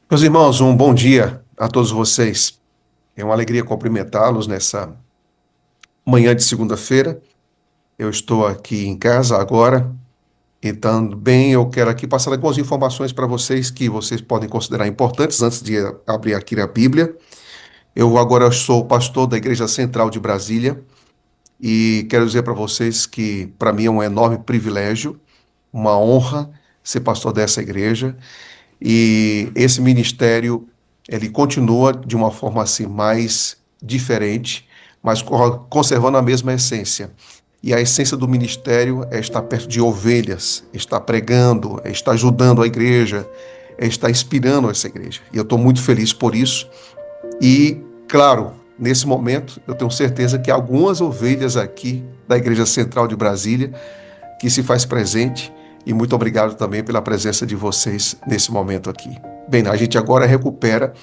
Meus irmãos, um bom dia a todos vocês. É uma alegria cumprimentá-los nessa manhã de segunda-feira. Eu estou aqui em casa agora, então, bem, eu quero aqui passar algumas informações para vocês que vocês podem considerar importantes antes de abrir aqui a Bíblia. Eu agora sou pastor da Igreja Central de Brasília e quero dizer para vocês que para mim é um enorme privilégio, uma honra ser pastor dessa igreja. E esse ministério, ele continua de uma forma assim mais diferente, mas conservando a mesma essência. E a essência do ministério é estar perto de ovelhas, estar pregando, é estar ajudando a igreja, é estar inspirando essa igreja. E eu estou muito feliz por isso. E, claro, nesse momento, eu tenho certeza que algumas ovelhas aqui da Igreja Central de Brasília que se faz presente e muito obrigado também pela presença de vocês nesse momento aqui. Bem, a gente agora recupera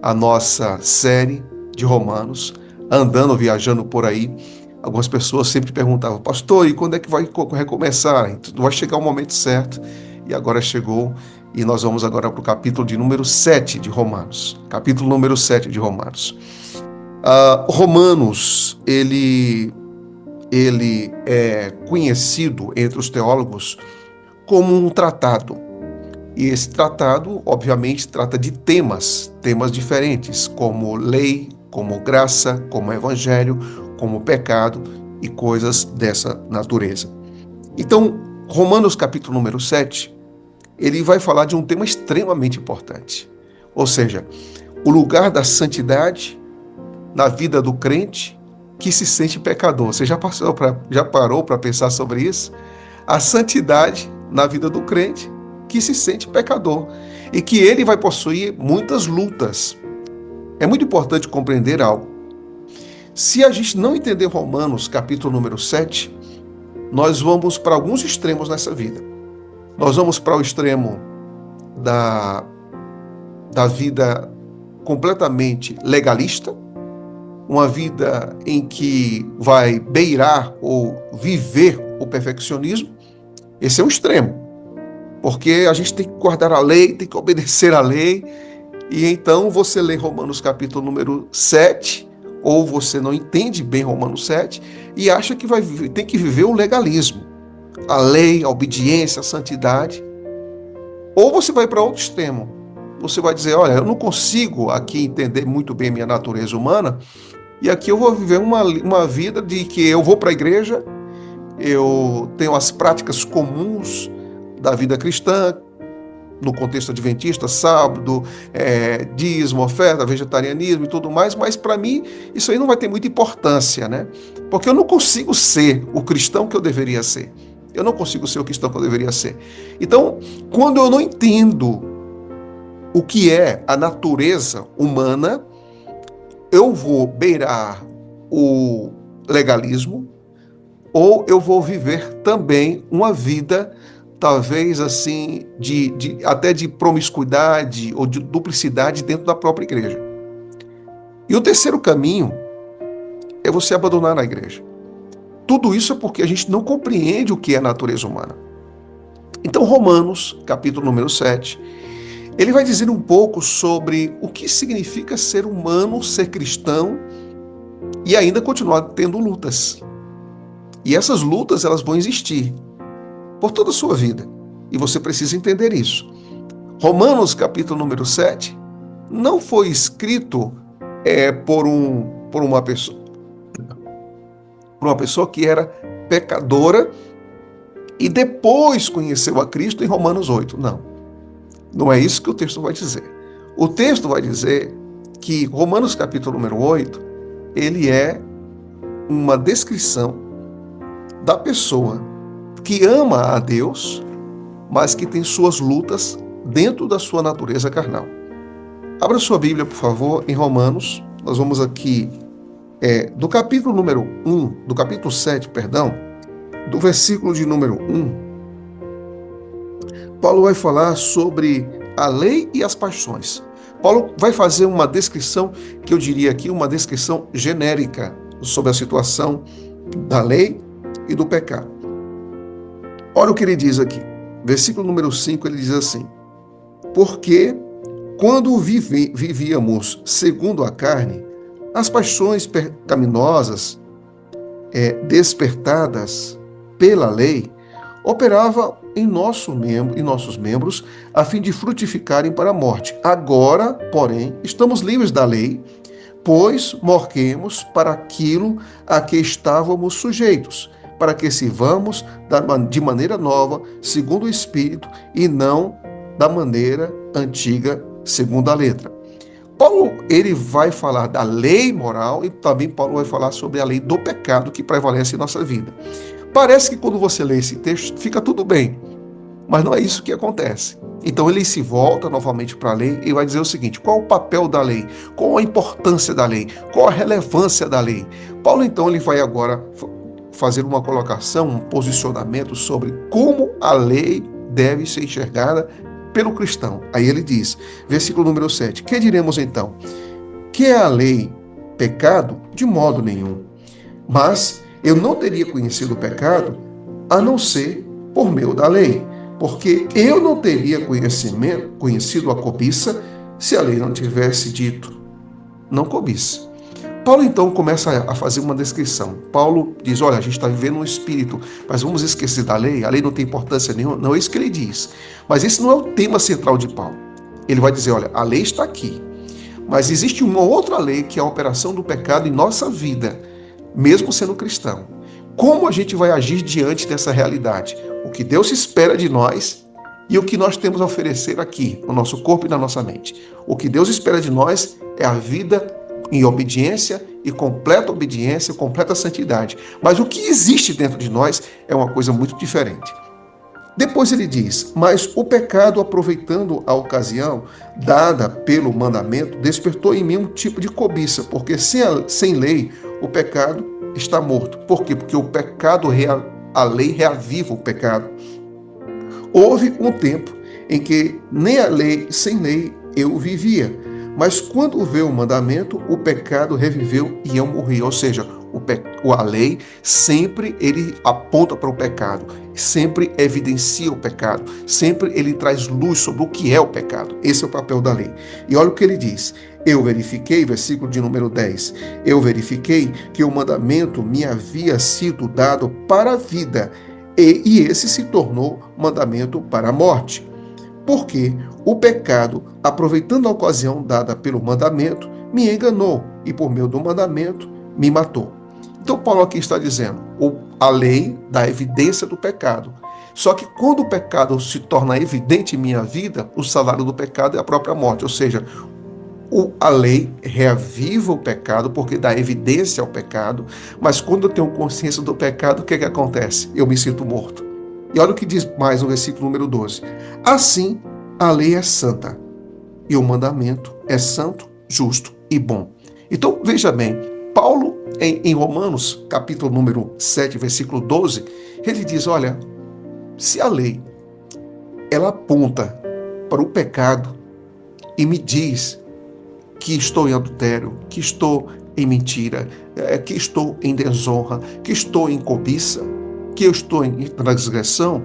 a nossa série de Romanos, andando, viajando por aí. Algumas pessoas sempre perguntavam, pastor, e quando é que vai recomeçar? Então, vai chegar o momento certo, e agora chegou, e nós vamos agora para o capítulo de número 7 de Romanos. Capítulo número 7 de Romanos. Romanos, ele é conhecido entre os teólogos como um tratado. E esse tratado, obviamente, trata de temas diferentes, como lei, como graça, como evangelho, como pecado e coisas dessa natureza. Então, Romanos capítulo número 7, ele vai falar de um tema extremamente importante. Ou seja, o lugar da santidade na vida do crente que se sente pecador. Você já parou para pensar sobre isso? A santidade na vida do crente que se sente pecador e que ele vai possuir muitas lutas. É muito importante compreender algo. Se a gente não entender Romanos, capítulo número 7, nós vamos para alguns extremos nessa vida. Nós vamos para o extremo da, da vida completamente legalista, uma vida em que vai beirar ou viver o perfeccionismo. Esse é um extremo, porque a gente tem que guardar a lei, tem que obedecer à lei, e então você lê Romanos capítulo número 7, ou você não entende bem Romanos 7, e acha que tem que viver o legalismo, a lei, a obediência, a santidade, ou você vai para outro extremo, você vai dizer, olha, eu não consigo aqui entender muito bem minha natureza humana, e aqui eu vou viver uma vida de que eu vou para a igreja, eu tenho as práticas comuns da vida cristã, no contexto adventista, sábado, dízimo, oferta, vegetarianismo e tudo mais, mas para mim isso aí não vai ter muita importância, né? Porque eu não consigo ser o cristão que eu deveria ser. Eu não consigo ser o cristão que eu deveria ser. Então, quando eu não entendo o que é a natureza humana, eu vou beirar o legalismo, ou eu vou viver também uma vida, talvez assim, até de promiscuidade ou de duplicidade dentro da própria igreja. E o terceiro caminho é você abandonar a igreja. Tudo isso é porque a gente não compreende o que é a natureza humana. Então, Romanos, capítulo número 7, ele vai dizer um pouco sobre o que significa ser humano, ser cristão e ainda continuar tendo lutas. E essas lutas, elas vão existir por toda a sua vida. E você precisa entender isso. Romanos, capítulo número 7, não foi escrito por uma pessoa que era pecadora e depois conheceu a Cristo em Romanos 8. Não, não é isso que o texto vai dizer. O texto vai dizer que Romanos, capítulo número 8, ele é uma descrição da pessoa que ama a Deus, mas que tem suas lutas dentro da sua natureza carnal. Abra sua Bíblia, por favor, em Romanos. Nós vamos aqui do capítulo número 1, do capítulo 7, perdão, do versículo de número 1. Paulo vai falar sobre a lei e as paixões. Paulo vai fazer uma descrição, que eu diria aqui, uma descrição genérica sobre a situação da lei e do pecado. Olha o que ele diz aqui. Versículo número 5, ele diz assim: porque Quando vivíamos segundo a carne, as paixões pecaminosas despertadas pela lei operava em nossos membros a fim de frutificarem para a morte. Agora, porém, estamos livres da lei, pois morremos para aquilo a que estávamos sujeitos, para que sirvamos de maneira nova, segundo o Espírito, e não da maneira antiga, segundo a letra. Paulo, ele vai falar da lei moral e também Paulo vai falar sobre a lei do pecado que prevalece em nossa vida. Parece que quando você lê esse texto, fica tudo bem, mas não é isso que acontece. Então ele se volta novamente para a lei e vai dizer o seguinte: qual o papel da lei? Qual a importância da lei? Qual a relevância da lei? Paulo então ele vai agora fazer uma colocação, um posicionamento sobre como a lei deve ser enxergada pelo cristão. Aí ele diz, versículo número 7, que diremos então? Que é a lei pecado? De modo nenhum. Mas eu não teria conhecido o pecado a não ser por meio da lei, porque eu não teria conhecido a cobiça se a lei não tivesse dito, não cobiça. Paulo então começa a fazer uma descrição. Paulo diz, olha, a gente está vivendo um espírito, mas vamos esquecer da lei? A lei não tem importância nenhuma? Não é isso que ele diz. Mas esse não é o tema central de Paulo. Ele vai dizer, olha, a lei está aqui, mas existe uma outra lei que é a operação do pecado em nossa vida, mesmo sendo cristão. Como a gente vai agir diante dessa realidade? O que Deus espera de nós e o que nós temos a oferecer aqui, no nosso corpo e na nossa mente. O que Deus espera de nós é a vida em obediência e completa santidade. Mas o que existe dentro de nós é uma coisa muito diferente. Depois ele diz, mas o pecado, aproveitando a ocasião dada pelo mandamento, despertou em mim um tipo de cobiça, porque sem lei o pecado está morto. Por quê? Porque o pecado, a lei reaviva o pecado. Houve um tempo em que nem a lei, sem lei, eu vivia. Mas quando veio o mandamento, o pecado reviveu e eu morri. Ou seja, a lei sempre ele aponta para o pecado, sempre evidencia o pecado, sempre ele traz luz sobre o que é o pecado. Esse é o papel da lei. E olha o que ele diz. Eu verifiquei, versículo de número 10, eu verifiquei que o mandamento me havia sido dado para a vida, e esse se tornou mandamento para a morte. Porque o pecado, aproveitando a ocasião dada pelo mandamento, me enganou e por meio do mandamento me matou. Então Paulo aqui está dizendo, a lei dá evidência do pecado. Só que quando o pecado se torna evidente em minha vida, o salário do pecado é a própria morte. Ou seja, a lei reaviva o pecado porque dá evidência ao pecado, mas quando eu tenho consciência do pecado, o que acontece? Eu me sinto morto. E olha o que diz mais no versículo número 12. Assim, a lei é santa, e o mandamento é santo, justo e bom. Então, veja bem, Paulo, em Romanos, capítulo número 7, versículo 12, ele diz, olha, se a lei, ela aponta para o pecado e me diz que estou em adultério, que estou em mentira, que estou em desonra, que estou em cobiça, que eu estou em transgressão,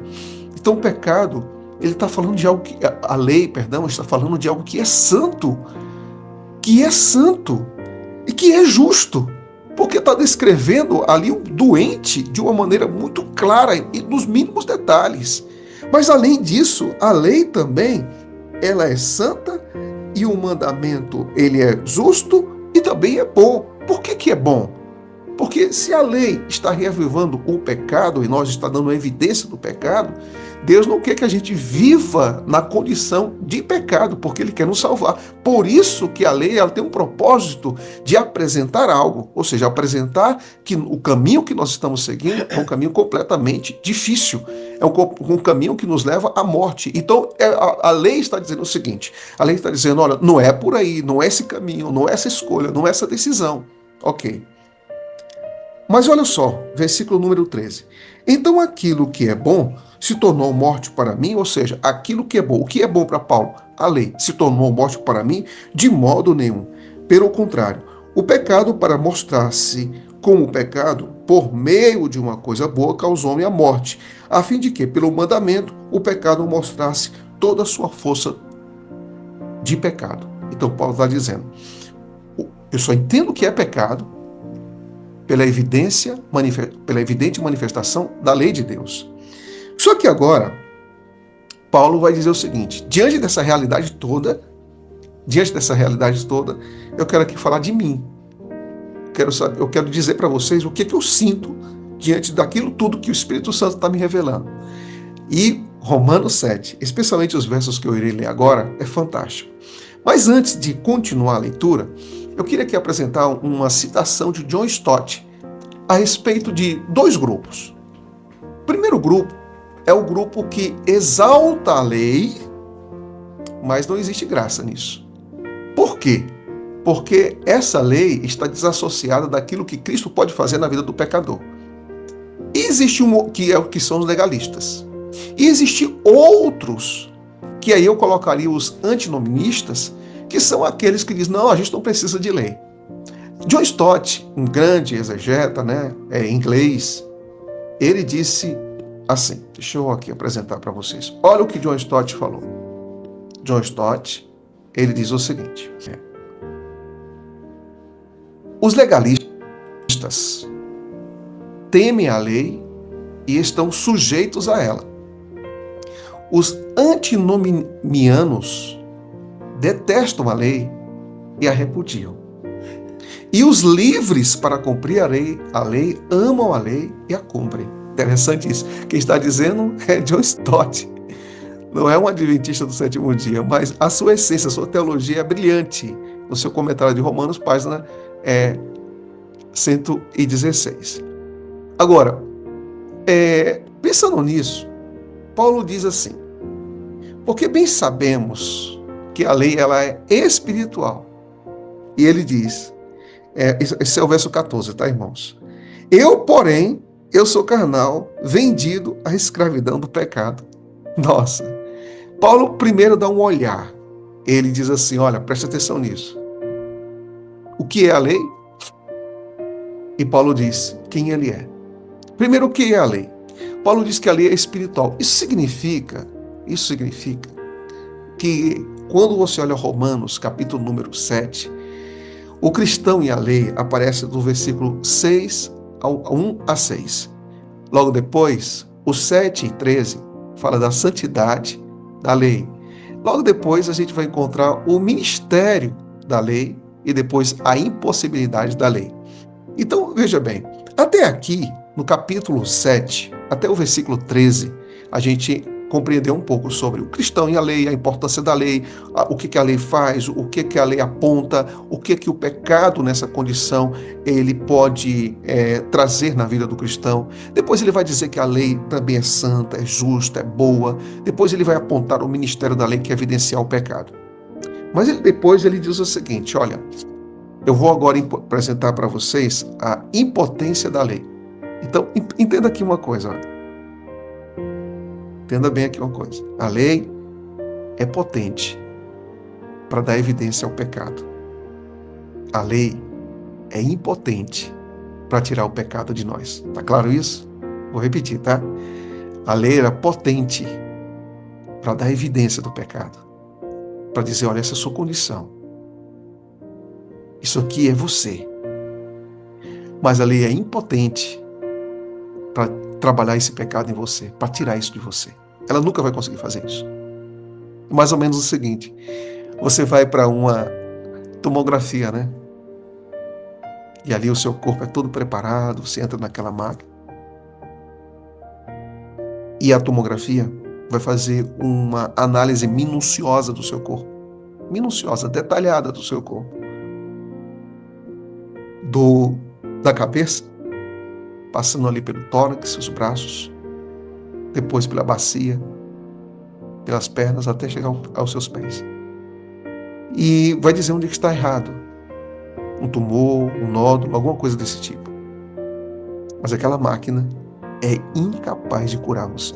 então o pecado, ele está falando de algo que, a lei, está falando de algo que é santo e que é justo, porque está descrevendo ali o doente de uma maneira muito clara e nos mínimos detalhes. Mas além disso, a lei também, ela é santa e o mandamento, ele é justo e também é bom. Por que é bom? Porque se a lei está reavivando o pecado e nós está dando evidência do pecado, Deus não quer que a gente viva na condição de pecado, porque Ele quer nos salvar. Por isso que a lei ela tem um propósito de apresentar algo, ou seja, apresentar que o caminho que nós estamos seguindo é um caminho completamente difícil, é um caminho que nos leva à morte. Então a lei está dizendo o seguinte, a lei está dizendo, olha, não é por aí, não é esse caminho, não é essa escolha, não é essa decisão. Ok. Mas olha só, versículo número 13. Então aquilo que é bom se tornou morte para mim, ou seja, aquilo que é bom. O que é bom para Paulo? A lei se tornou morte para mim? De modo nenhum. Pelo contrário, o pecado, para mostrar-se como pecado, por meio de uma coisa boa, causou homem a morte, a fim de que, pelo mandamento, o pecado mostrasse toda a sua força de pecado. Então Paulo está dizendo, eu só entendo o que é pecado pela evidente manifestação da lei de Deus. Só que agora, Paulo vai dizer o seguinte, diante dessa realidade toda, eu quero aqui falar de mim. Eu quero dizer para vocês o que eu sinto diante daquilo tudo que o Espírito Santo está me revelando. E Romanos 7, especialmente os versos que eu irei ler agora, é fantástico. Mas antes de continuar a leitura, eu queria aqui apresentar uma citação de John Stott a respeito de dois grupos. O primeiro grupo é o grupo que exalta a lei, mas não existe graça nisso. Por quê? Porque essa lei está desassociada daquilo que Cristo pode fazer na vida do pecador. E existe que são os legalistas. E existem outros, que aí eu colocaria os antinoministas, que são aqueles que dizem, não, a gente não precisa de lei. John Stott, um grande exegeta, inglês, ele disse assim, deixa eu aqui apresentar para vocês. Olha o que John Stott falou. John Stott, ele diz o seguinte, os legalistas temem a lei e estão sujeitos a ela. Os antinomianos detestam a lei e a repudiam. E os livres para cumprir a lei amam a lei e a cumprem. Interessante isso. Quem está dizendo é John Stott. Não é um adventista do sétimo dia, mas a sua essência, a sua teologia é brilhante. No seu comentário de Romanos, página 116. Agora, pensando nisso, Paulo diz assim, porque bem sabemos que a lei ela é espiritual. E ele diz, esse é o verso 14, tá, irmãos? Porém, eu sou carnal, vendido à escravidão do pecado. Nossa! Paulo primeiro dá um olhar. Ele diz assim, olha, presta atenção nisso. O que é a lei? E Paulo diz quem ele é. Primeiro, o que é a lei? Paulo diz que a lei é espiritual. Isso significa que quando você olha Romanos, capítulo número 7, o cristão e a lei aparece do versículo 6 ao 1 a 6. Logo depois, o 7 e 13 fala da santidade da lei. Logo depois, a gente vai encontrar o ministério da lei e depois a impossibilidade da lei. Então, veja bem, até aqui, no capítulo 7, até o versículo 13, a gente compreendeu um pouco sobre o cristão e a lei, a importância da lei, o que a lei faz, o que a lei aponta, o que o pecado nessa condição ele pode trazer na vida do cristão. Depois ele vai dizer que a lei também é santa, é justa, é boa. Depois ele vai apontar o ministério da lei que é evidenciar o pecado. Mas depois ele diz o seguinte, olha, eu vou agora apresentar para vocês a impotência da lei. Então, entenda aqui uma coisa, ó. Entenda bem aqui uma coisa. A lei é potente para dar evidência ao pecado. A lei é impotente para tirar o pecado de nós. Tá claro isso? Vou repetir, tá? A lei era potente para dar evidência do pecado. Para dizer, olha, essa é a sua condição. Isso aqui é você. Mas a lei é impotente para trabalhar esse pecado em você, para tirar isso de você. Ela nunca vai conseguir fazer isso. Mais ou menos o seguinte, você vai para uma tomografia, né? E ali o seu corpo é todo preparado, você entra naquela máquina. E a tomografia vai fazer uma análise minuciosa do seu corpo. Minuciosa, detalhada do seu corpo. Da cabeça, passando ali pelo tórax, os braços, depois pela bacia, pelas pernas, até chegar aos seus pés. E vai dizer onde está errado. Um tumor, um nódulo, alguma coisa desse tipo. Mas aquela máquina é incapaz de curar você.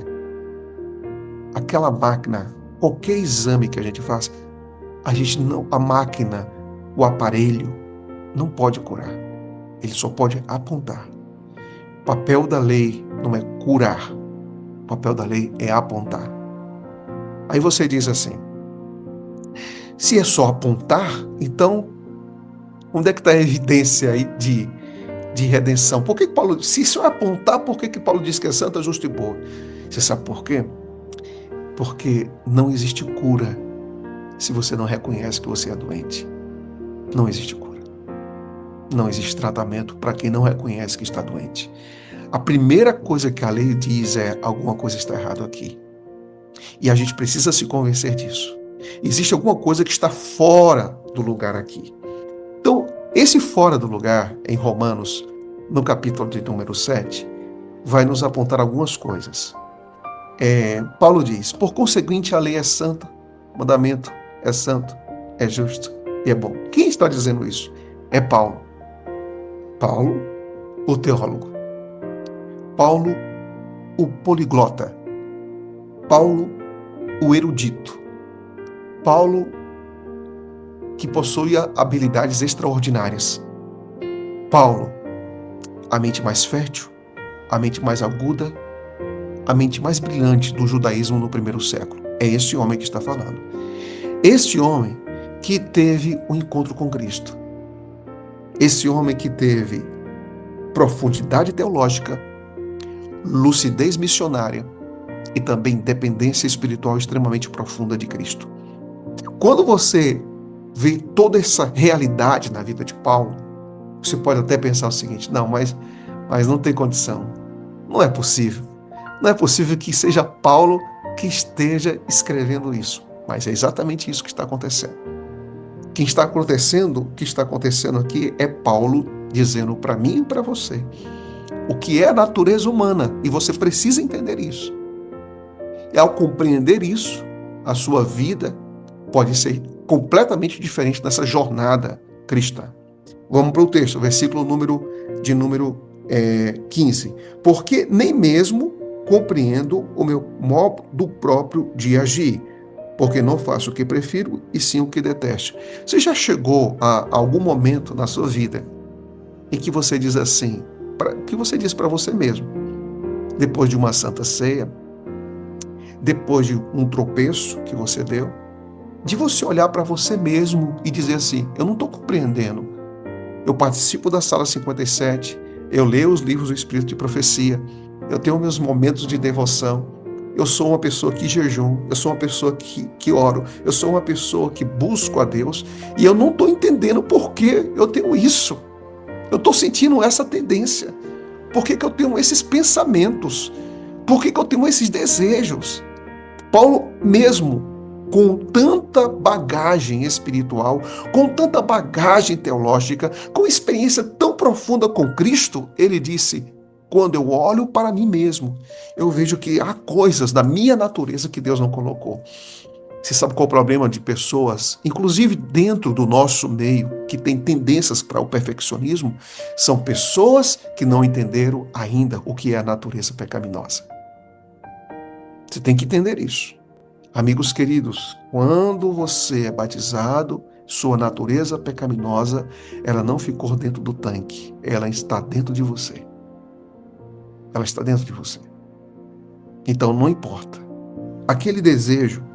Aquela máquina, qualquer exame que a gente faça, a máquina, o aparelho, não pode curar. Ele só pode apontar. O papel da lei não é curar. O papel da lei é apontar. Aí você diz assim, Se é só apontar, então onde é que está a evidência aí de redenção? Por que Paulo, se isso é apontar, por que Paulo diz que é santa, justa e boa? Você sabe por quê? Porque não existe cura se você não reconhece que você é doente. Não existe cura. Não existe tratamento para quem não reconhece que está doente. A primeira coisa que a lei diz é: alguma coisa está errada aqui. E a gente precisa se convencer disso. Existe alguma coisa que está fora do lugar aqui. Então, esse fora do lugar, em Romanos, no capítulo de número 7, vai nos apontar algumas coisas. Paulo diz: por conseguinte, a lei é santa, o mandamento é santo, é justo e é bom. Quem está dizendo isso? É Paulo. Paulo, o teólogo. Paulo, o poliglota. Paulo, o erudito. Paulo, que possuía habilidades extraordinárias. Paulo, a mente mais fértil, a mente mais aguda, a mente mais brilhante do judaísmo no primeiro século. É esse homem que está falando. Esse homem que teve um encontro com Cristo. Esse homem que teve profundidade teológica, lucidez missionária e também dependência espiritual extremamente profunda de Cristo. Quando você vê toda essa realidade na vida de Paulo, você pode até pensar o seguinte: não, mas não tem condição. Não é possível. Não é possível que seja Paulo que esteja escrevendo isso. Mas é exatamente isso que está acontecendo. O que está acontecendo aqui é Paulo dizendo para mim e para você o que é a natureza humana, e você precisa entender isso. E ao compreender isso, a sua vida pode ser completamente diferente dessa jornada cristã. Vamos para o texto, versículo número 15. Porque nem mesmo compreendo o meu modo próprio de agir, porque não faço o que prefiro e sim o que detesto. Você já chegou a algum momento na sua vida em que você diz assim, que você diz para você mesmo, depois de uma santa ceia, depois de um tropeço que você deu, de você olhar para você mesmo e dizer assim: eu não estou compreendendo. Eu participo da Sala 57, eu leio os livros do Espírito de Profecia, eu tenho meus momentos de devoção, eu sou uma pessoa que jejum, eu sou uma pessoa que oro, eu sou uma pessoa que busco a Deus, e eu não estou entendendo por que eu tenho isso. Eu estou sentindo essa tendência. Por que eu tenho esses pensamentos? Por que eu tenho esses desejos? Paulo, mesmo com tanta bagagem espiritual, com tanta bagagem teológica, com experiência tão profunda com Cristo, ele disse: quando eu olho para mim mesmo, eu vejo que há coisas da minha natureza que Deus não colocou. Você sabe qual é o problema de pessoas, inclusive dentro do nosso meio, que tem tendências para o perfeccionismo? São pessoas que não entenderam ainda o que é a natureza pecaminosa. Você tem que entender isso. Amigos queridos, quando você é batizado, sua natureza pecaminosa, ela não ficou dentro do tanque, ela está dentro de você. Ela está dentro de você. Então não importa. Aquele desejo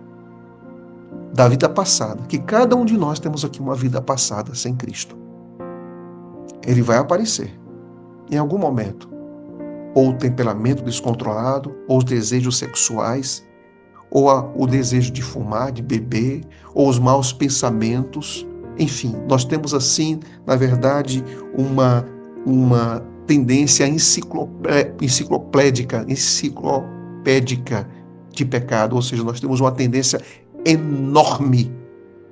da vida passada, que cada um de nós temos aqui uma vida passada sem Cristo, ele vai aparecer em algum momento. Ou o temperamento descontrolado, ou os desejos sexuais, ou o desejo de fumar, de beber, ou os maus pensamentos. Enfim, nós temos assim, na verdade, uma tendência enciclopédica de pecado, ou seja, nós temos uma tendência enorme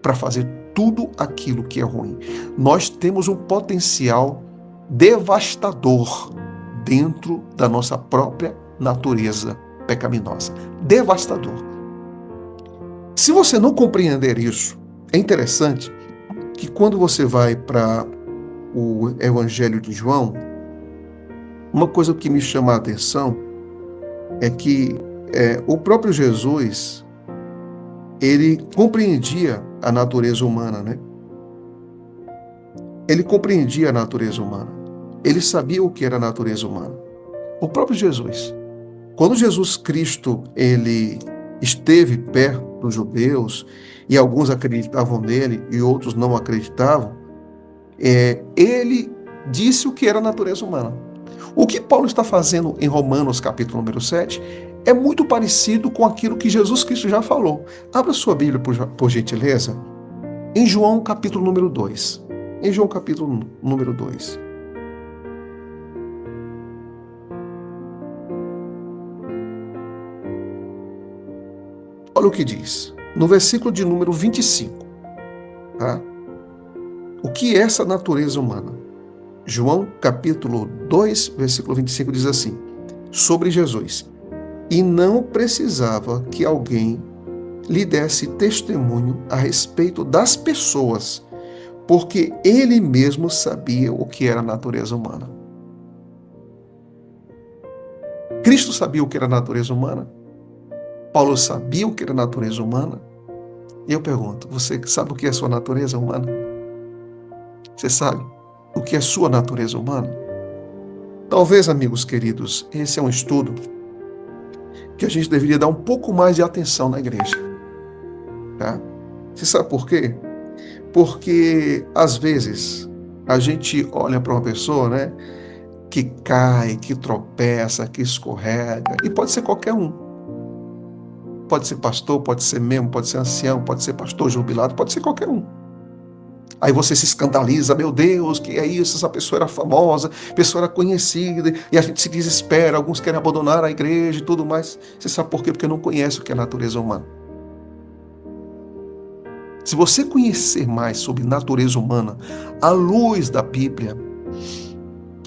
para fazer tudo aquilo que é ruim. Nós temos um potencial devastador dentro da nossa própria natureza pecaminosa. Devastador. Se você não compreender isso, é interessante que quando você vai para o Evangelho de João, uma coisa que me chama a atenção é que o próprio Jesus, ele compreendia a natureza humana, né? Ele compreendia a natureza humana. Ele sabia o que era a natureza humana. O próprio Jesus. Quando Jesus Cristo, ele esteve dos judeus, e alguns acreditavam nele e outros não acreditavam, ele disse o que era a natureza humana. O que Paulo está fazendo em Romanos capítulo número 7 é muito parecido com aquilo que Jesus Cristo já falou. Abra sua Bíblia, por gentileza, em João capítulo número 2. Em João capítulo número 2. Olha o que diz, no versículo de número 25. Tá? O que é essa natureza humana? João capítulo 2, versículo 25 diz assim, sobre Jesus: e não precisava que alguém lhe desse testemunho a respeito das pessoas, porque ele mesmo sabia o que era a natureza humana. Cristo sabia o que era a natureza humana? Paulo sabia o que era a natureza humana? E eu pergunto, você sabe o que é a sua natureza humana? Você sabe o que é a sua natureza humana? Talvez, amigos queridos, esse é um estudo que a gente deveria dar um pouco mais de atenção na igreja. Tá? Você sabe por quê? Porque, às vezes, a gente olha para uma pessoa, né, que cai, que tropeça, que escorrega, e pode ser qualquer um. Pode ser pastor, pode ser membro, pode ser ancião, pode ser pastor jubilado, pode ser qualquer um. Aí você se escandaliza, meu Deus, que é isso? Essa pessoa era famosa, a pessoa era conhecida, e a gente se desespera, alguns querem abandonar a igreja e tudo mais. Você sabe por quê? Porque não conhece o que é a natureza humana. Se você conhecer mais sobre natureza humana, à luz da Bíblia,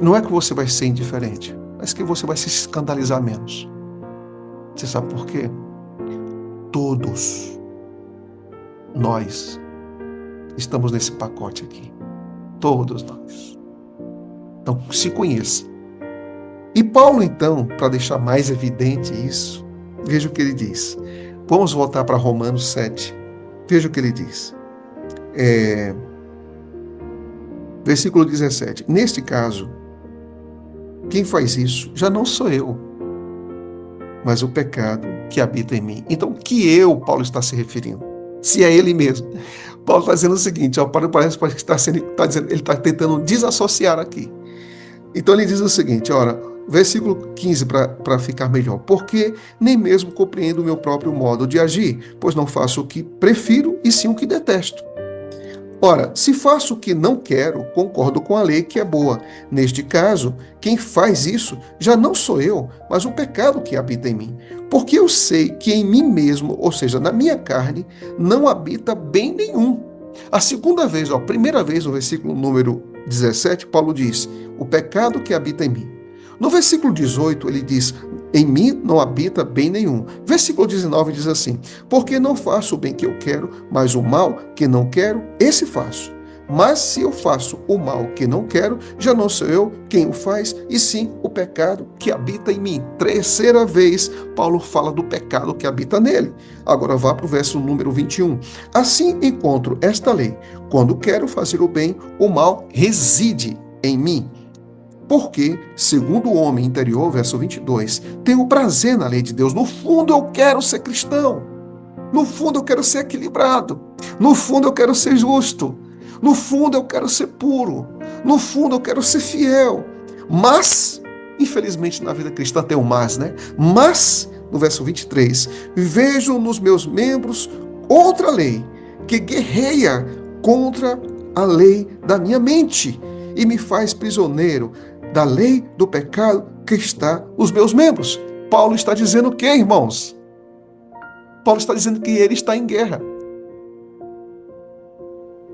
não é que você vai ser indiferente, mas que você vai se escandalizar menos. Você sabe por quê? Todos nós estamos nesse pacote aqui. Todos nós. Então, se conheça. E Paulo, então, para deixar mais evidente isso, veja o que ele diz. Vamos voltar para Romanos 7. Veja o que ele diz. Versículo 17. Neste caso, quem faz isso já não sou eu, mas o pecado que habita em mim. Então, que eu, Paulo está se referindo? Se é ele mesmo. Paulo está dizendo o seguinte, ó, parece que ele está tentando desassociar aqui. Então ele diz o seguinte, ora, versículo 15 para ficar melhor. Porque nem mesmo compreendo o meu próprio modo de agir, pois não faço o que prefiro e sim o que detesto. Ora, se faço o que não quero, concordo com a lei que é boa. Neste caso, quem faz isso já não sou eu, mas o pecado que habita em mim. Porque eu sei que em mim mesmo, ou seja, na minha carne, não habita bem nenhum. A segunda vez, a primeira vez, no versículo número 17, Paulo diz, o pecado que habita em mim. No versículo 18, ele diz, em mim não habita bem nenhum. Versículo 19 diz assim, porque não faço o bem que eu quero, mas o mal que não quero, esse faço. Mas se eu faço o mal que não quero, já não sou eu quem o faz, e sim o pecado que habita em mim. Terceira vez, Paulo fala do pecado que habita nele. Agora vá para o verso número 21. Assim encontro esta lei. Quando quero fazer o bem, o mal reside em mim. Porque, segundo o homem interior, verso 22, tenho prazer na lei de Deus. No fundo, eu quero ser cristão. No fundo, eu quero ser equilibrado. No fundo, eu quero ser justo. No fundo, eu quero ser puro. No fundo, eu quero ser fiel. Mas, infelizmente, na vida cristã tem um mas, né? Mas, no verso 23, vejo nos meus membros outra lei que guerreia contra a lei da minha mente e me faz prisioneiro da lei do pecado que está nos meus membros. Paulo está dizendo o quê, irmãos? Paulo está dizendo que ele está em guerra.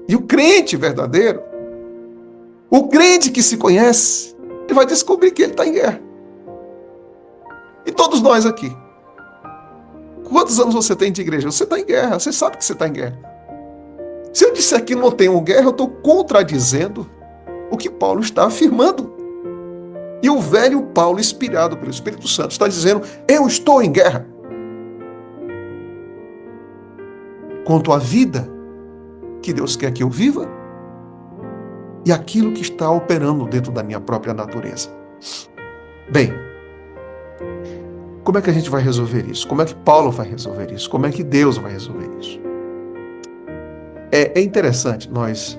E o crente verdadeiro, o crente que se conhece, ele vai descobrir que ele está em guerra. E todos nós aqui. Quantos anos você tem de igreja? Você está em guerra, você sabe que você está em guerra. Se eu disser que não tenho guerra, eu estou contradizendo o que Paulo está afirmando. E o velho Paulo, inspirado pelo Espírito Santo, está dizendo, eu estou em guerra. Quanto à vida que Deus quer que eu viva e aquilo que está operando dentro da minha própria natureza. Bem, Como é que a gente vai resolver isso? Como é que Paulo vai resolver isso? Como é que Deus vai resolver isso? É interessante nós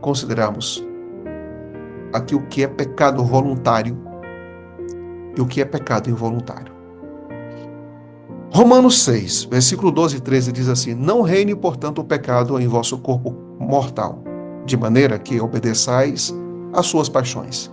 considerarmos aqui o que é pecado voluntário e o que é pecado involuntário. Romanos 6, versículo 12 e 13 diz assim: Não reine, portanto, o pecado em vosso corpo mortal, de maneira que obedeçais às suas paixões.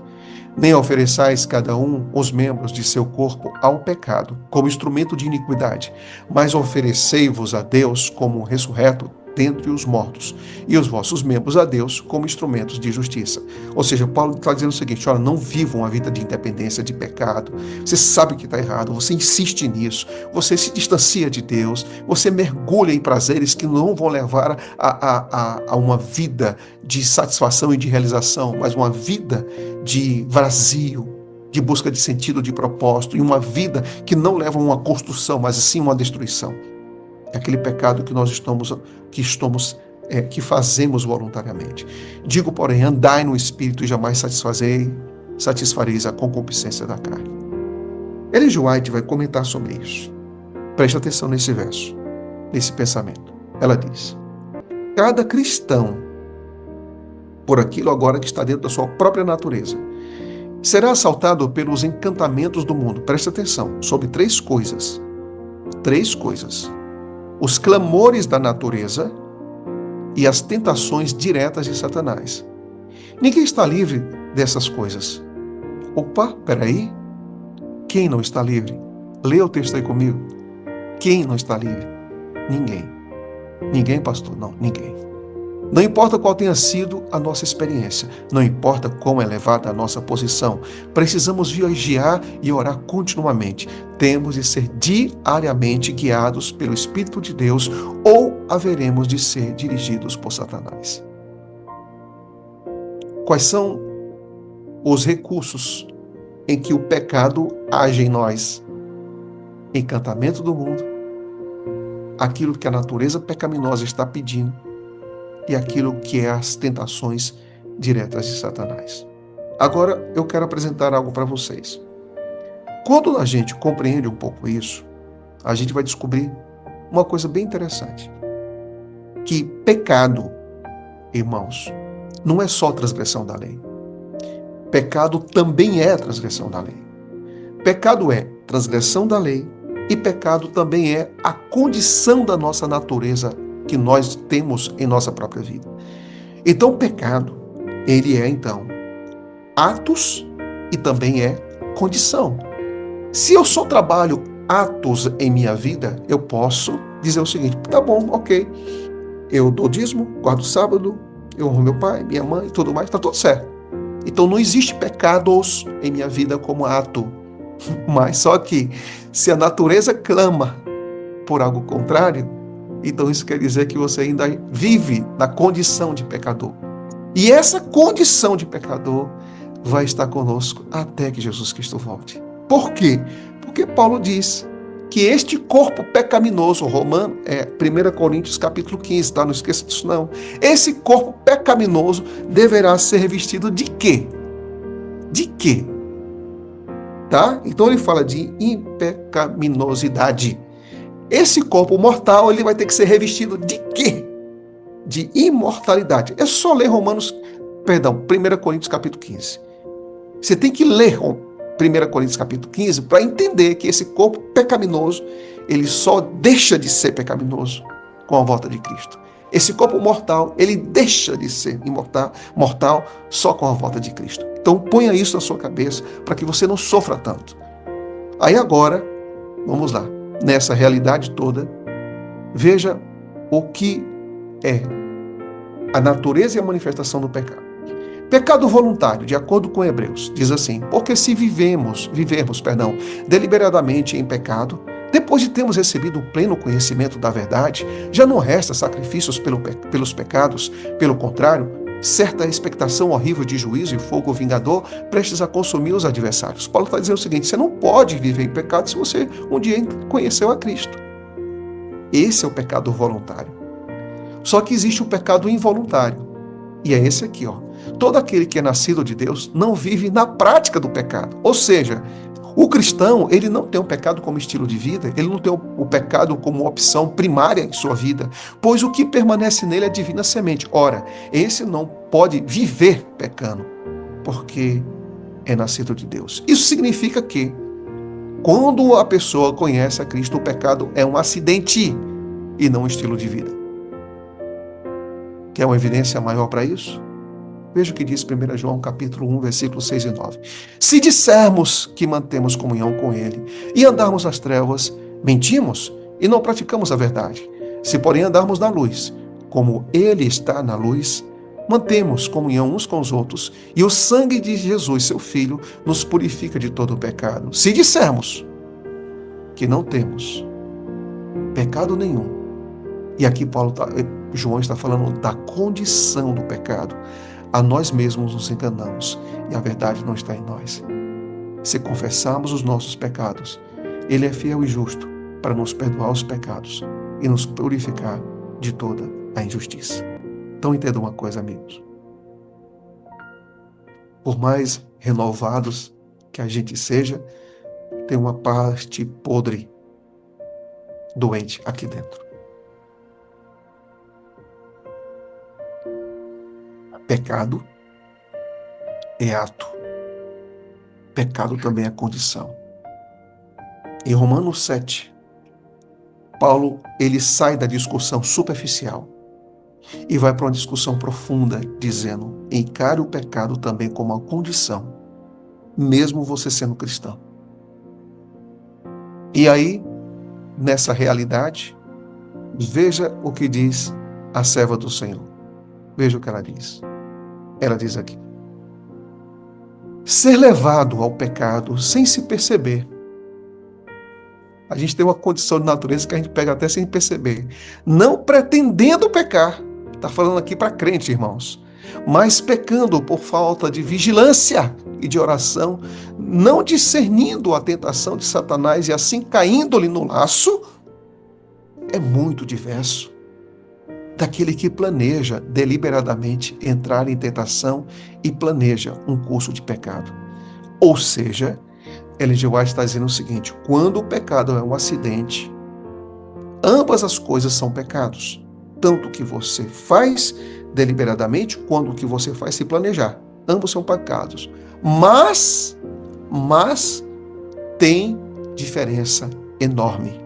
Nem ofereçais cada um os membros de seu corpo ao pecado, como instrumento de iniquidade, mas oferecei-vos a Deus como ressurreto dentre os mortos, e os vossos membros a Deus como instrumentos de justiça. Ou seja, Paulo está dizendo o seguinte: olha, não vivam uma vida de independência, de pecado. Você sabe que está errado, você insiste nisso, você se distancia de Deus, você mergulha em prazeres que não vão levar a uma vida de satisfação e de realização, mas uma vida de vazio, de busca de sentido, de propósito, e uma vida que não leva a uma construção, mas sim uma destruição. É aquele pecado que fazemos voluntariamente. Digo, porém, andai no Espírito e jamais satisfareis a concupiscência da carne. Ellen G. White vai comentar sobre isso. Preste atenção nesse verso, nesse pensamento. Ela diz: cada cristão, por aquilo agora que está dentro da sua própria natureza, será assaltado pelos encantamentos do mundo. Preste atenção, sobre três coisas. Três coisas: os clamores da natureza e as tentações diretas de Satanás. Ninguém está livre dessas coisas. Opa, peraí. Quem não está livre? Lê o texto aí comigo. Quem não está livre? Ninguém. Ninguém, pastor? Não, ninguém. Não importa qual tenha sido a nossa experiência, não importa como elevada a nossa posição, precisamos vigiar e orar continuamente. Temos de ser diariamente guiados pelo Espírito de Deus ou haveremos de ser dirigidos por Satanás. Quais são os recursos em que o pecado age em nós? Encantamento do mundo, aquilo que a natureza pecaminosa está pedindo, e aquilo que é as tentações diretas de Satanás. Agora eu quero apresentar algo para vocês. Quando a gente compreende um pouco isso, a gente vai descobrir uma coisa bem interessante. Que pecado, irmãos, não é só transgressão da lei. Pecado também é transgressão da lei. Pecado é transgressão da lei e pecado também é a condição da nossa natureza que nós temos em nossa própria vida. Então, o pecado, ele é, então, atos e também é condição. Se eu só trabalho atos em minha vida, eu posso dizer o seguinte: tá bom, ok, eu dou dízimo, guardo sábado, eu honro meu pai, minha mãe e tudo mais, tá tudo certo. Então, não existe pecados em minha vida como ato. Mas só que, se a natureza clama por algo contrário, então isso quer dizer que você ainda vive na condição de pecador. E essa condição de pecador vai estar conosco até que Jesus Cristo volte. Por quê? Porque Paulo diz que este corpo pecaminoso, 1 Coríntios capítulo 15, tá? Não esqueça disso não. Esse corpo pecaminoso deverá ser revestido de quê? De quê? Tá? Então ele fala de impecaminosidade. Esse corpo mortal, ele vai ter que ser revestido de quê? De imortalidade. É só ler 1 Coríntios capítulo 15. Você tem que ler 1 Coríntios capítulo 15 para entender que esse corpo pecaminoso, ele só deixa de ser pecaminoso com a volta de Cristo. Esse corpo mortal, ele deixa de ser mortal só com a volta de Cristo. Então ponha isso na sua cabeça para que você não sofra tanto. Aí agora, vamos lá. Nessa realidade toda, veja o que é a natureza e a manifestação do pecado. Pecado voluntário, de acordo com Hebreus, diz assim: porque se vivermos deliberadamente em pecado, depois de termos recebido o pleno conhecimento da verdade, já não resta sacrifícios pelos pecados, pelo contrário, certa expectação horrível de juízo e fogo vingador prestes a consumir os adversários. Paulo está dizendo o seguinte: você não pode viver em pecado se você um dia conheceu a Cristo. Esse é o pecado voluntário. Só que existe o pecado involuntário. E é esse aqui, ó. Todo aquele que é nascido de Deus não vive na prática do pecado. Ou seja, O cristão, ele não tem o pecado como estilo de vida, ele não tem o pecado como opção primária em sua vida, pois o que permanece nele é a divina semente. Ora, esse não pode viver pecando, porque é nascido de Deus. Isso significa que, quando a pessoa conhece a Cristo, o pecado é um acidente e não um estilo de vida. Quer uma evidência maior para isso? Veja o que diz 1 João capítulo 1, versículos 6 e 9. Se dissermos que mantemos comunhão com Ele e andarmos nas trevas, mentimos e não praticamos a verdade. Se, porém, andarmos na luz, como Ele está na luz, mantemos comunhão uns com os outros e o sangue de Jesus, seu Filho, nos purifica de todo o pecado. Se dissermos que não temos pecado nenhum, e aqui João está falando da condição do pecado, a nós mesmos nos enganamos e a verdade não está em nós. Se confessarmos os nossos pecados, Ele é fiel e justo para nos perdoar os pecados e nos purificar de toda a injustiça. Então entenda uma coisa, amigos. Por mais renovados que a gente seja, tem uma parte podre, doente aqui dentro. Pecado é ato. Pecado também é condição. Em Romanos 7, Paulo, ele sai da discussão superficial e vai para uma discussão profunda, dizendo: encare o pecado também como uma condição, mesmo você sendo cristão. E aí, nessa realidade, veja o que diz a serva do Senhor. Veja o que ela diz. Ela diz aqui: ser levado ao pecado sem se perceber. A gente tem uma condição de natureza que a gente pega até sem perceber. Não pretendendo pecar. Está falando aqui para crente, irmãos. Mas pecando por falta de vigilância e de oração, não discernindo a tentação de Satanás e assim caindo-lhe no laço, é muito diverso daquele que planeja deliberadamente entrar em tentação e planeja um curso de pecado. Ou seja, Ellen G. White está dizendo o seguinte: quando o pecado é um acidente, ambas as coisas são pecados. Tanto o que você faz deliberadamente, quanto o que você faz se planejar. Ambos são pecados. Mas tem diferença enorme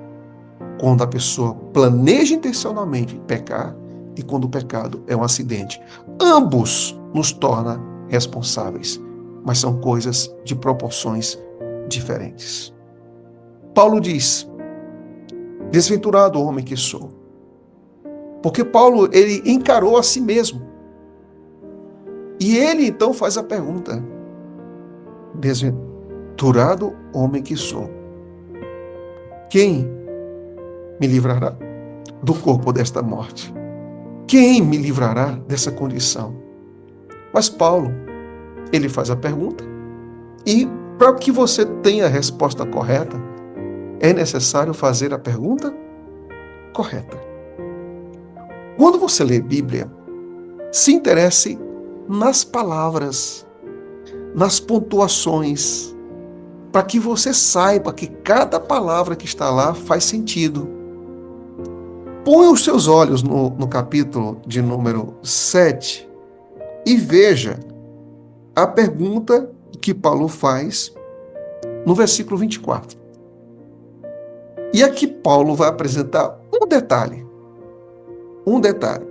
quando a pessoa planeja intencionalmente pecar e quando o pecado é um acidente. Ambos nos tornam responsáveis, mas são coisas de proporções diferentes. Paulo diz: desventurado o homem que sou. Porque Paulo, ele encarou a si mesmo. E ele então faz a pergunta: desventurado homem que sou, quem me livrará do corpo desta morte? Quem me livrará dessa condição? Mas Paulo, ele faz a pergunta, e para que você tenha a resposta correta, é necessário fazer a pergunta correta. Quando você lê Bíblia, se interesse nas palavras, nas pontuações, para que você saiba que cada palavra que está lá faz sentido. Põe os seus olhos no capítulo de número 7 e veja a pergunta que Paulo faz no versículo 24. E aqui Paulo vai apresentar um detalhe. Um detalhe.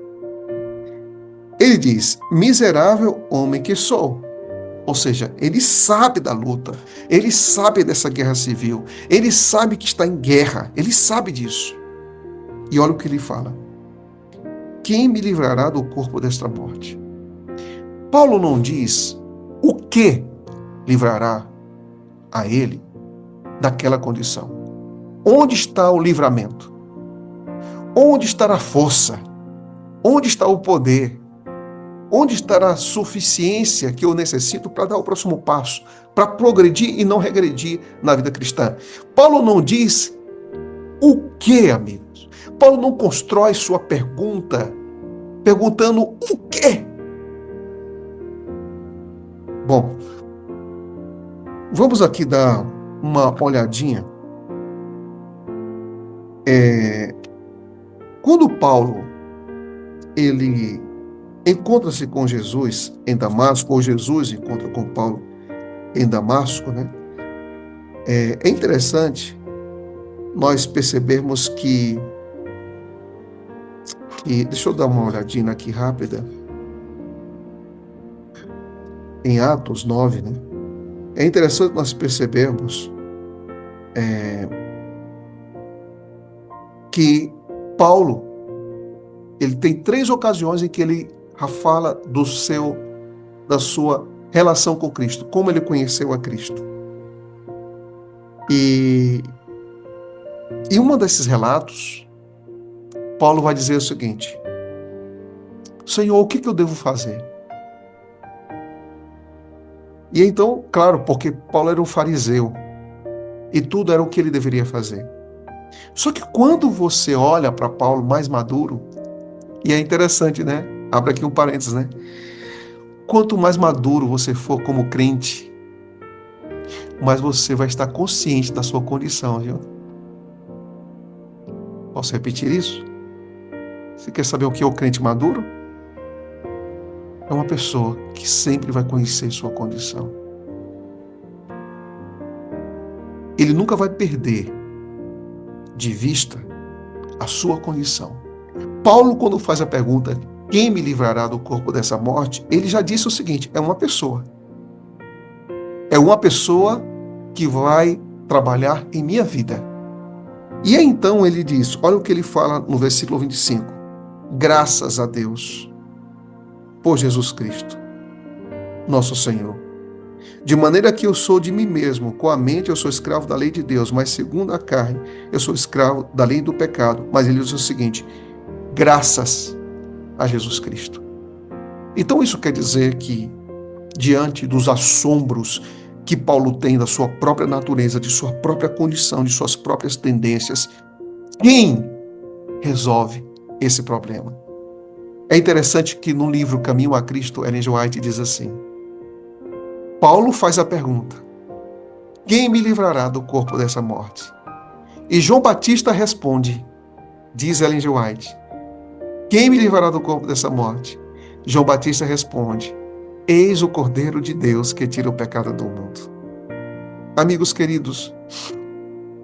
Ele diz: miserável homem que sou. Ou seja, ele sabe da luta, ele sabe dessa guerra civil, ele sabe que está em guerra, ele sabe disso. E olha o que ele fala: quem me livrará do corpo desta morte? Paulo não diz o que livrará a ele daquela condição. Onde está o livramento? Onde está a força? Onde está o poder? Onde está a suficiência que eu necessito para dar o próximo passo, para progredir e não regredir na vida cristã? Paulo não diz o que, amigos. Paulo não constrói sua pergunta perguntando o quê. Bom, vamos aqui dar uma olhadinha, quando Paulo ele encontra-se com Jesus em Damasco, ou Jesus encontra com Paulo em Damasco, né? É interessante nós percebermos deixa eu dar uma olhadinha aqui rápida, em Atos 9, né? É interessante nós percebermos que Paulo, ele tem 3 ocasiões em que ele fala da sua relação com Cristo, como ele conheceu a Cristo. E em um desses relatos, Paulo vai dizer o seguinte: Senhor, o que eu devo fazer? E então, claro, porque Paulo era um fariseu, e tudo era o que ele deveria fazer. Só que quando você olha para Paulo mais maduro, e é interessante, né? Abre aqui um parênteses, né? Quanto mais maduro você for como crente, mais você vai estar consciente da sua condição, viu? Posso repetir isso? Você quer saber o que é o crente maduro? É uma pessoa que sempre vai conhecer sua condição. Ele nunca vai perder de vista a sua condição. Paulo, quando faz a pergunta, quem me livrará do corpo dessa morte? Ele já disse o seguinte: é uma pessoa. É uma pessoa que vai trabalhar em minha vida. E aí, então ele diz, olha o que ele fala no versículo 25. Graças a Deus por Jesus Cristo, nosso Senhor. De maneira que eu sou de mim mesmo, com a mente eu sou escravo da lei de Deus, mas segundo a carne eu sou escravo da lei do pecado. Mas ele diz o seguinte: graças a Jesus Cristo. Então isso quer dizer que, diante dos assombros que Paulo tem da sua própria natureza, de sua própria condição, de suas próprias tendências, quem resolve esse problema? É interessante que no livro Caminho a Cristo, Ellen G. White diz assim: Paulo faz a pergunta: quem me livrará do corpo dessa morte? E João Batista responde, diz Ellen G. White: quem me livrará do corpo dessa morte? João Batista responde: eis o Cordeiro de Deus que tira o pecado do mundo. Amigos queridos,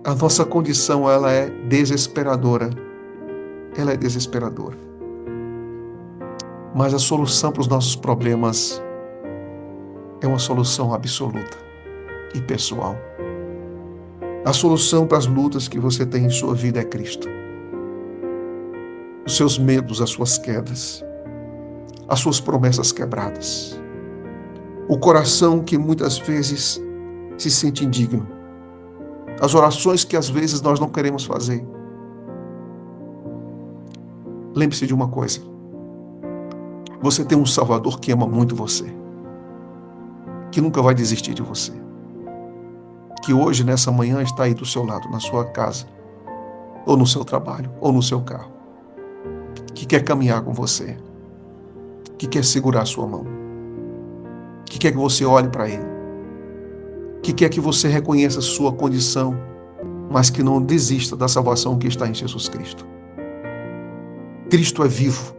a nossa condição, ela é desesperadora. Ela é desesperadora. Mas a solução para os nossos problemas é uma solução absoluta e pessoal. A solução para as lutas que você tem em sua vida é Cristo. Os seus medos, as suas quedas, as suas promessas quebradas, o coração que muitas vezes se sente indigno, as orações que às vezes nós não queremos fazer. Lembre-se de uma coisa: você tem um Salvador que ama muito você, que nunca vai desistir de você, que hoje, nessa manhã, está aí do seu lado, na sua casa, ou no seu trabalho, ou no seu carro, que quer caminhar com você, que quer segurar a sua mão, que quer que você olhe para Ele, que quer que você reconheça a sua condição, mas que não desista da salvação que está em Jesus Cristo. Cristo é vivo.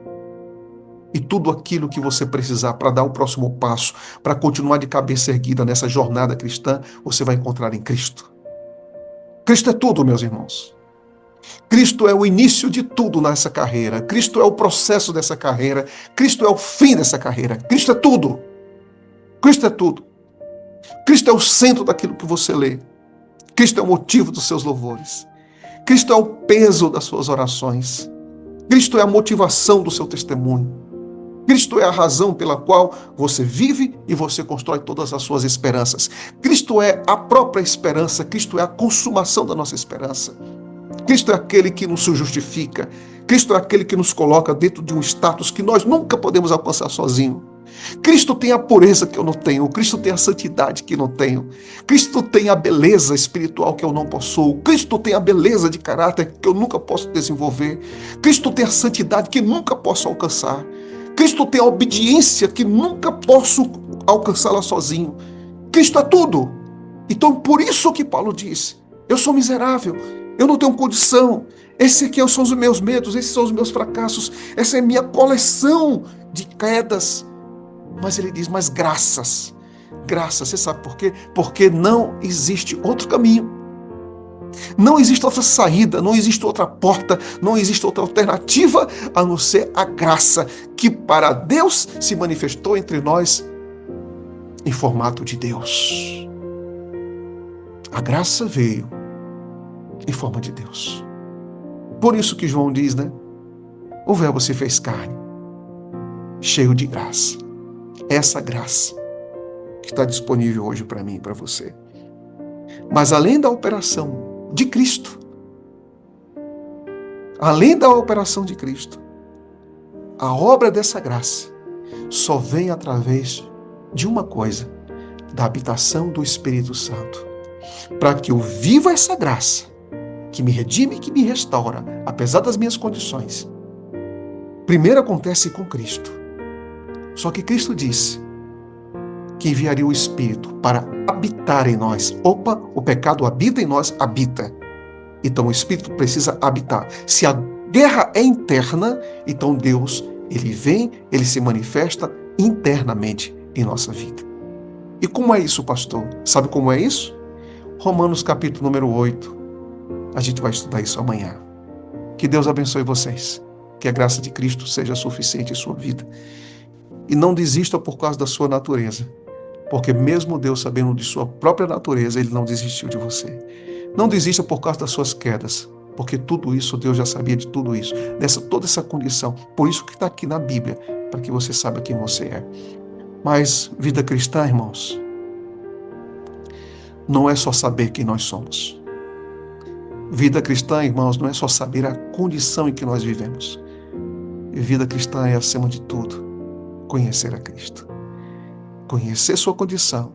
E tudo aquilo que você precisar para dar o próximo passo, para continuar de cabeça erguida nessa jornada cristã, você vai encontrar em Cristo. Cristo é tudo, meus irmãos. Cristo é o início de tudo nessa carreira. Cristo é o processo dessa carreira. Cristo é o fim dessa carreira. Cristo é tudo. Cristo é tudo. Cristo é o centro daquilo que você lê. Cristo é o motivo dos seus louvores. Cristo é o peso das suas orações. Cristo é a motivação do seu testemunho. Cristo é a razão pela qual você vive e você constrói todas as suas esperanças. Cristo é a própria esperança. Cristo é a consumação da nossa esperança. Cristo é aquele que nos justifica. Cristo é aquele que nos coloca dentro de um status que nós nunca podemos alcançar sozinho. Cristo tem a pureza que eu não tenho. Cristo tem a santidade que eu não tenho. Cristo tem a beleza espiritual que eu não possuo. Cristo tem a beleza de caráter que eu nunca posso desenvolver. Cristo tem a santidade que nunca posso alcançar. Cristo tem a obediência que nunca posso alcançá-la sozinho. Cristo é tudo. Então, por isso que Paulo diz: eu sou miserável, eu não tenho condição, esse aqui são os meus medos, esses são os meus fracassos, essa é a minha coleção de quedas. Mas ele diz: mas graças, graças, você sabe por quê? Porque não existe outro caminho, não existe outra saída, não existe outra porta, não existe outra alternativa a não ser a graça que para Deus se manifestou entre nós em formato de Deus. A graça veio em forma de Deus. Por isso que João diz, né? O Verbo se fez carne, cheio de graça. Essa graça que está disponível hoje para mim e para você. Mas além da operação de Cristo, a obra dessa graça só vem através de uma coisa: da habitação do Espírito Santo. Para que eu viva essa graça, que me redime e que me restaura, apesar das minhas condições, primeiro acontece com Cristo. Só que Cristo disse que enviaria o Espírito para habitar em nós. Opa, o pecado habita em nós, habita. Então o Espírito precisa habitar. Se a guerra é interna, então Deus, ele vem, ele se manifesta internamente em nossa vida. E como é isso, pastor? Sabe como é isso? Romanos capítulo número 8. A gente vai estudar isso amanhã. Que Deus abençoe vocês. Que a graça de Cristo seja suficiente em sua vida. E não desista por causa da sua natureza. Porque mesmo Deus sabendo de sua própria natureza, Ele não desistiu de você. Não desista por causa das suas quedas. Porque tudo isso, Deus já sabia de tudo isso. Toda essa condição. Por isso que está aqui na Bíblia. Para que você saiba quem você é. Mas vida cristã, irmãos, não é só saber quem nós somos. Vida cristã, irmãos, não é só saber a condição em que nós vivemos. Vida cristã é, acima de tudo, conhecer a Cristo. Conhecer sua condição,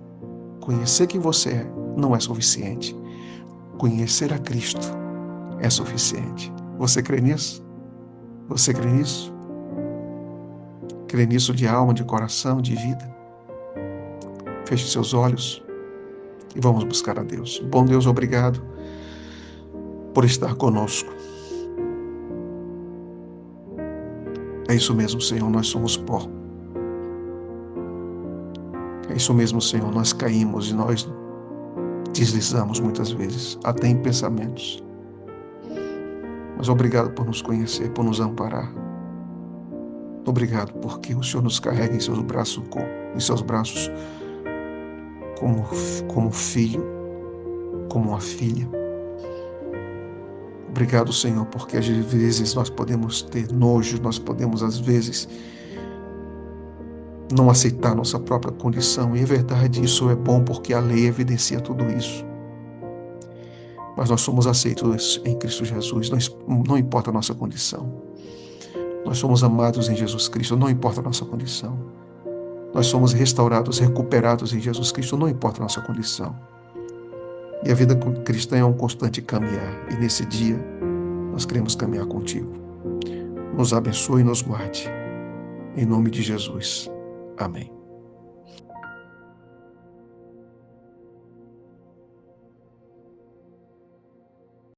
conhecer quem você é, não é suficiente. Conhecer a Cristo é suficiente. Você crê nisso? Você crê nisso? Crê nisso de alma, de coração, de vida? Feche seus olhos e vamos buscar a Deus. Bom Deus, obrigado por estar conosco. É isso mesmo, Senhor, nós somos pó. É isso mesmo, Senhor, nós caímos e nós deslizamos muitas vezes, até em pensamentos. Mas obrigado por nos conhecer, por nos amparar. Obrigado porque o Senhor nos carrega em seus braços como filho, como uma filha. Obrigado, Senhor, porque às vezes nós podemos ter nojo, nós podemos às vezes não aceitar nossa própria condição. E é verdade, isso é bom porque a lei evidencia tudo isso. Mas nós somos aceitos em Cristo Jesus, não importa a nossa condição. Nós somos amados em Jesus Cristo, não importa a nossa condição. Nós somos restaurados, recuperados em Jesus Cristo, não importa a nossa condição. E a vida cristã é um constante caminhar. E nesse dia, nós queremos caminhar contigo. Nos abençoe e nos guarde. Em nome de Jesus. Amém.